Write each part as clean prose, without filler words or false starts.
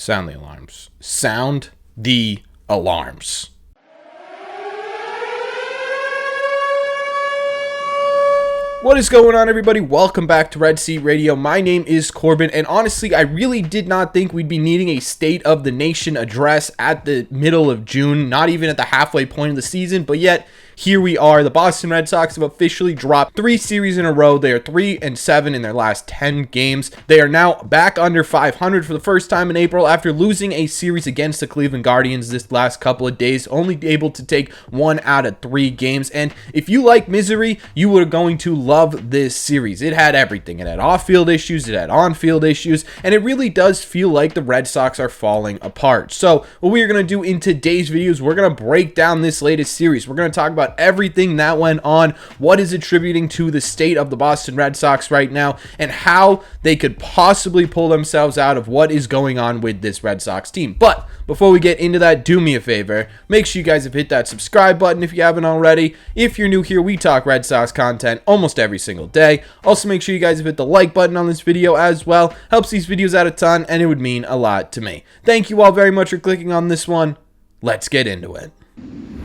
Sound the alarms. Sound the alarms. What is going on, everybody? Welcome back to Red Seat Radio. My name is Corbin, and honestly, I really did not think we'd be needing a State of the Nation address at the middle of June, not even at the halfway point of the season, but yet here we are. The Boston Red Sox have officially dropped 3 series in a row. They are 3-7 in their last 10 games. They are now back under 500 for the first time in April after losing a series against the Cleveland Guardians this last couple of days, only able to take 1 out of 3 games. And if you like misery, you are going to love this series. It had everything. It had off-field issues, it had on-field issues, and it really does feel like the Red Sox are falling apart. So what we are going to do in today's video is we're going to break down this latest series. We're going to talk about everything that went on, what is attributing to the state of the Boston Red Sox right now, and how they could possibly pull themselves out of what is going on with this Red Sox team. But before we get into that, do me a favor. Make sure you guys have hit that subscribe button if you haven't already. If you're new here, we talk Red Sox content almost every single day. Also, make sure you guys have hit the like button on this video as well. Helps these videos out a ton, and it would mean a lot to me. Thank you all very much for clicking on this one. Let's get into it.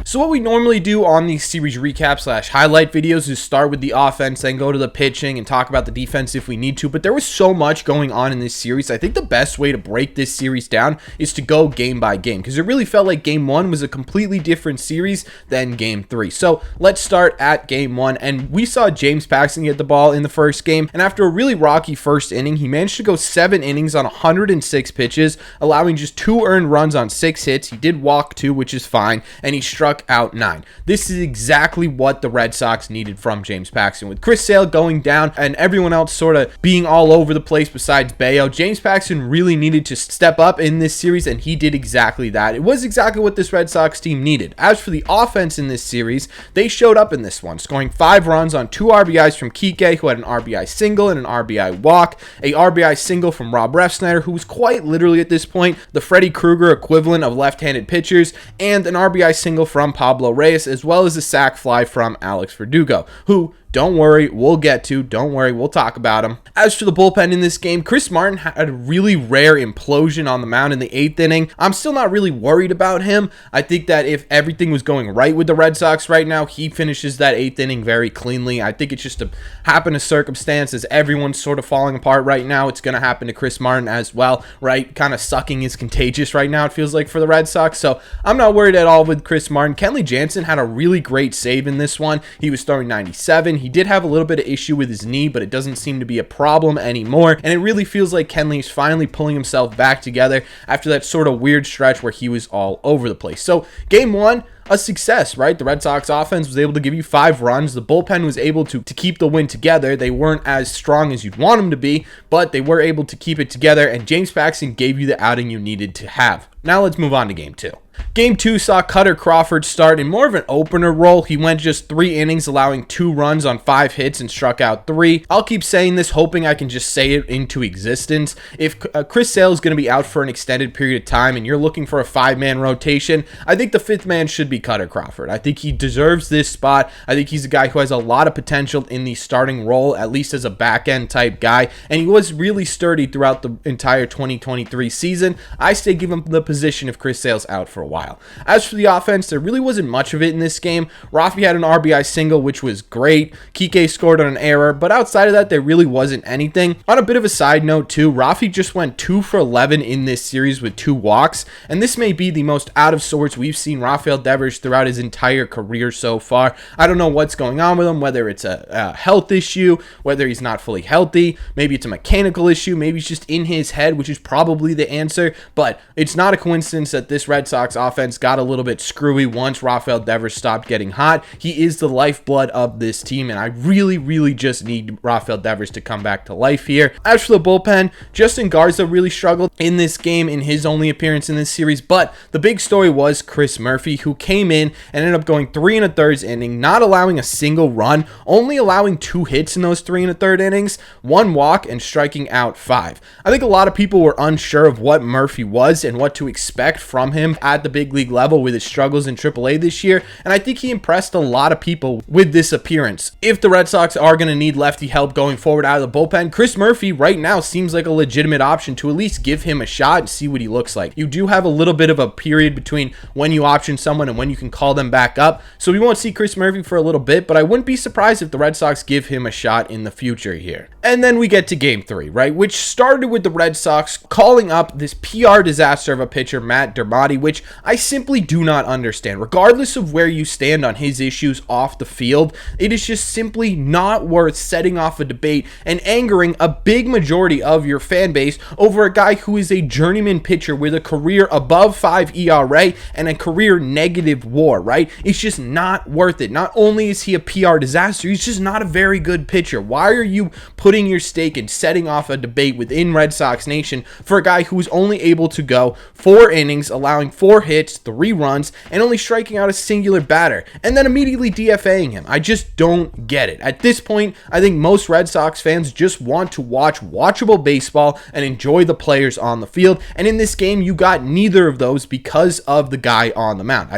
So what we normally do on these series recap / highlight videos is start with the offense, then go to the pitching and talk about the defense if we need to. But there was so much going on in this series. I think the best way to break this series down is to go game by game, because it really felt like game 1 was a completely different series than game 3. So let's start at game 1. And we saw James Paxton get the ball in the first game. And after a really rocky first inning, he managed to go 7 innings on 106 pitches, allowing just 2 earned runs on 6 hits. He did walk 2, which is fine. And he struck out 9. This is exactly what the Red Sox needed from James Paxton. With Chris Sale going down and everyone else sort of being all over the place besides Bayo, James Paxton really needed to step up in this series, and he did exactly that. It was exactly what this Red Sox team needed. As for the offense in this series, they showed up in this one, scoring 5 runs on 2 RBIs from Kike, who had an RBI single and an RBI walk, a RBI single from Rob Refsnyder, who was quite literally at this point the Freddy Krueger equivalent of left-handed pitchers, and an RBI single from Pablo Reyes, as well as a sac fly from Alex Verdugo, who, don't worry, we'll get to. Don't worry, we'll talk about him. As for the bullpen in this game, Chris Martin had a really rare implosion on the mound in the 8th inning. I'm still not really worried about him. I think that if everything was going right with the Red Sox right now, he finishes that 8th inning very cleanly. I think it's just a happen of circumstances. Everyone's sort of falling apart right now. It's going to happen to Chris Martin as well, right? Kind of sucking is contagious right now, it feels like, for the Red Sox. So I'm not worried at all with Chris Martin. Kenley Jansen had a really great save in this one. He was throwing 97. He did have a little bit of issue with his knee, but it doesn't seem to be a problem anymore. And it really feels like Kenley's finally pulling himself back together after that sort of weird stretch where he was all over the place. So game 1, a success, right? The Red Sox offense was able to give you 5 runs. The bullpen was able to keep the win together. They weren't as strong as you'd want them to be, but they were able to keep it together, and James Paxton gave you the outing you needed to have. Now let's move on to game 2. Game 2 saw Cutter Crawford start in more of an opener role. He went just 3 innings, allowing 2 runs on 5 hits and struck out 3. I'll keep saying this, hoping I can just say it into existence. If Chris Sale is going to be out for an extended period of time and you're looking for a 5-man rotation, I think the 5th man should be Cutter Crawford. I think he deserves this spot. I think he's a guy who has a lot of potential in the starting role, at least as a back-end type guy, and he was really sturdy throughout the entire 2023 season. I say give him the position if Chris Sale's out for a while. As for the offense, there really wasn't much of it in this game. Rafi had an RBI single, which was great. Kike scored on an error, but outside of that, there really wasn't anything. On a bit of a side note too, Rafi just went 2 for 11 in this series with 2 walks, and this may be the most out of sorts we've seen Rafael Devers throughout his entire career so far. I don't know what's going on with him, whether it's a health issue, whether he's not fully healthy, maybe it's a mechanical issue, maybe it's just in his head, which is probably the answer, but it's not a coincidence that this Red Sox offense got a little bit screwy once Rafael Devers stopped getting hot. He is the lifeblood of this team, and I really just need Rafael Devers to come back to life here. As for the bullpen, Justin Garza really struggled in this game in his only appearance in this series, but the big story was Chris Murphy, who came in and ended up going 3 1/3 inning, not allowing a single run, only allowing 2 hits in those 3 1/3 innings, 1 walk, and striking out 5. I think a lot of people were unsure of what Murphy was and what to expect from him at at the big league level with his struggles in AAA this year, and I think he impressed a lot of people with this appearance. If the Red Sox are going to need lefty help going forward out of the bullpen, Chris Murphy right now seems like a legitimate option to at least give him a shot and see what he looks like. You do have a little bit of a period between when you option someone and when you can call them back up, so we won't see Chris Murphy for a little bit, but I wouldn't be surprised if the Red Sox give him a shot in the future here. And then we get to game 3, right, which started with the Red Sox calling up this PR disaster of a pitcher, Matt Dermody, which I simply do not understand. Regardless of where you stand on his issues off the field, it is just simply not worth setting off a debate and angering a big majority of your fan base over a guy who is a journeyman pitcher with a career above 5 ERA and a career negative WAR, right? It's just not worth it. Not only is he a PR disaster, he's just not a very good pitcher. Why are you putting your stake in setting off a debate within Red Sox Nation for a guy who was only able to go 4 innings, allowing 4 hits, 3 runs, and only striking out a singular batter, and then immediately DFAing him? I just don't get it. At this point, I think most Red Sox fans just want to watch watchable baseball and enjoy the players on the field, and in this game, you got neither of those because of the guy on the mound.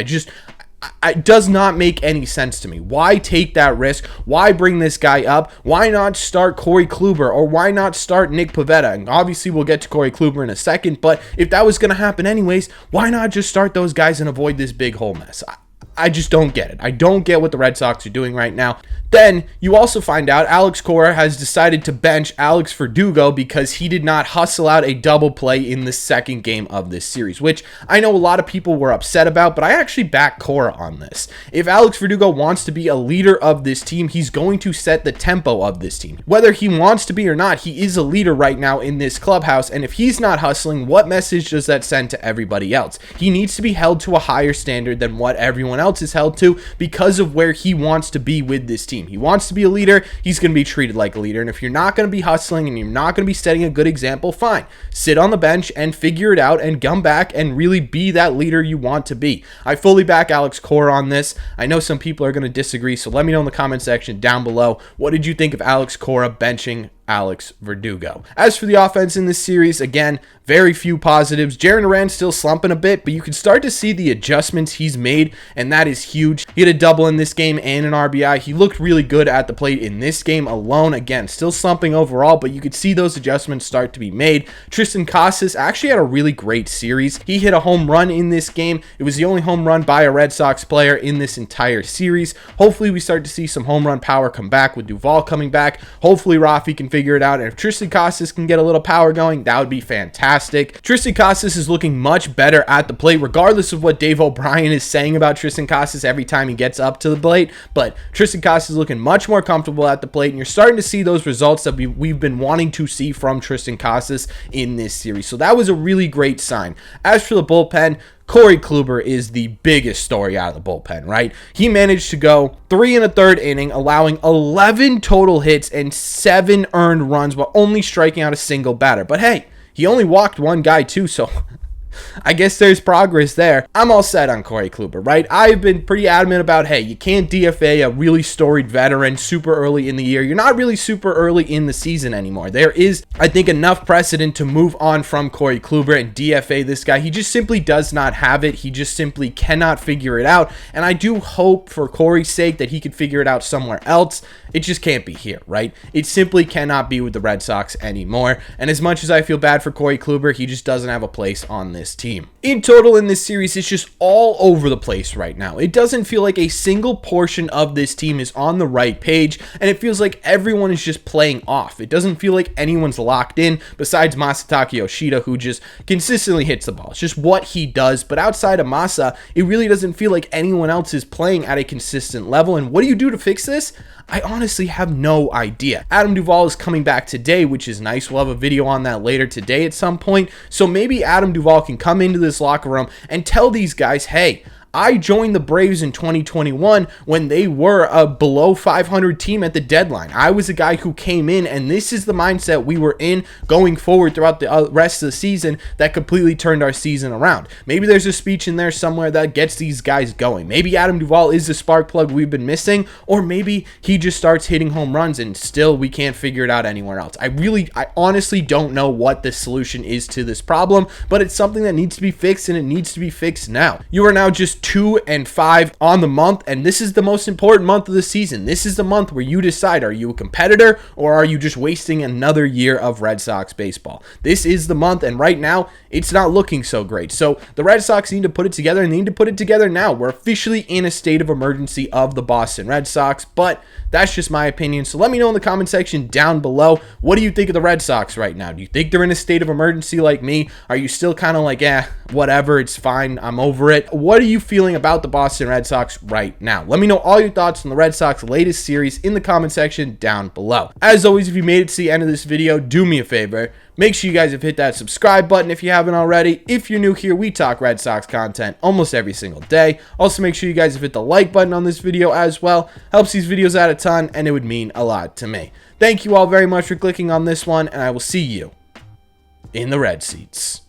It does not make any sense to me. Why take that risk? Why bring this guy up? Why not start Corey Kluber, or why not start Nick Pivetta? And obviously we'll get to Corey Kluber in a second, but if that was going to happen anyways, why not just start those guys and avoid this big hole mess? I just don't get it. I don't get what the Red Sox are doing right now. Then you also find out Alex Cora has decided to bench Alex Verdugo because he did not hustle out a double play in the second game of this series, which I know a lot of people were upset about, but I actually back Cora on this. If Alex Verdugo wants to be a leader of this team, he's going to set the tempo of this team. Whether he wants to be or not, he is a leader right now in this clubhouse, and if he's not hustling, what message does that send to everybody else? He needs to be held to a higher standard than what everyone else is held to because of where he wants to be with this team. He wants to be a leader. He's going to be treated like a leader. And if you're not going to be hustling and you're not going to be setting a good example, fine. Sit on the bench and figure it out and come back and really be that leader you want to be. I fully back Alex Cora on this. I know some people are going to disagree, so let me know in the comment section down below. What did you think of Alex Cora benching Alex Verdugo? As for the offense in this series, again, very few positives. Jarren Duran's still slumping a bit, but you can start to see the adjustments he's made, and that is huge. He had a double in this game and an RBI. He looked really good at the plate in this game alone. Again, still slumping overall, but you could see those adjustments start to be made. Tristan Casas actually had a really great series. He hit a home run in this game. It was the only home run by a Red Sox player in this entire series. Hopefully, we start to see some home run power come back with Duvall coming back. Hopefully, Rafi can figure it out, and if Tristan Casas can get a little power going, that would be fantastic. Tristan Casas is looking much better at the plate, regardless of what Dave O'Brien is saying about Tristan Casas every time he gets up to the plate, but Tristan Casas is looking much more comfortable at the plate, and you're starting to see those results that we've been wanting to see from Tristan Casas in this series, so that was a really great sign. As for the bullpen, Corey Kluber is the biggest story out of the bullpen, right? He managed to go 3 1/3 inning, allowing 11 total hits and 7 earned runs while only striking out a single batter. But hey, he only walked 1 guy too, so I guess there's progress there. I'm all set on Corey Kluber, right? I've been pretty adamant about, hey, you can't DFA a really storied veteran super early in the year. You're not really super early in the season anymore. There is, I think, enough precedent to move on from Corey Kluber and DFA this guy. He just simply does not have it. He just simply cannot figure it out. And I do hope for Corey's sake that he could figure it out somewhere else. It just can't be here, right? It simply cannot be with the Red Sox anymore. And as much as I feel bad for Corey Kluber, he just doesn't have a place on this team. In total in this series, it's just all over the place right now. It doesn't feel like a single portion of this team is on the right page, and it feels like everyone is just playing off. It doesn't feel like anyone's locked in besides Masataka Yoshida, who just consistently hits the ball. It's just what he does, but outside of Masa, it really doesn't feel like anyone else is playing at a consistent level. And what do you do to fix this? I honestly have no idea. Adam Duvall is coming back today, which is nice. We'll have a video on that later today at some point. So maybe Adam Duvall can come into this locker room and tell these guys, hey, I joined the Braves in 2021 when they were a below 500 team at the deadline. I was a guy who came in, and this is the mindset we were in going forward throughout the rest of the season that completely turned our season around. Maybe there's a speech in there somewhere that gets these guys going. Maybe Adam Duvall is the spark plug we've been missing, or maybe he just starts hitting home runs and still we can't figure it out anywhere else. I honestly don't know what the solution is to this problem, but it's something that needs to be fixed, and it needs to be fixed now. You are now just 2-5 on the month, and this is the most important month of the season. This is the month where you decide, are you a competitor or are you just wasting another year of Red Sox baseball? This is the month, and right now it's not looking so great. So the Red Sox need to put it together, and they need to put it together now. We're officially in a state of emergency of the Boston Red Sox, but that's just my opinion. So let me know in the comment section down below, what do you think of the Red Sox right now? Do you think they're in a state of emergency like me? Are you still kind of like, whatever, it's fine, I'm over it? What are you feeling about the Boston Red Sox right now? Let me know all your thoughts on the Red Sox latest series in the comment section down below. As always, if you made it to the end of this video, do me a favor. Make sure you guys have hit that subscribe button if you haven't already. If you're new here, we talk Red Sox content almost every single day. Also, make sure you guys have hit the like button on this video as well. Helps these videos out a ton, and it would mean a lot to me. Thank you all very much for clicking on this one, and I will see you in the red seats.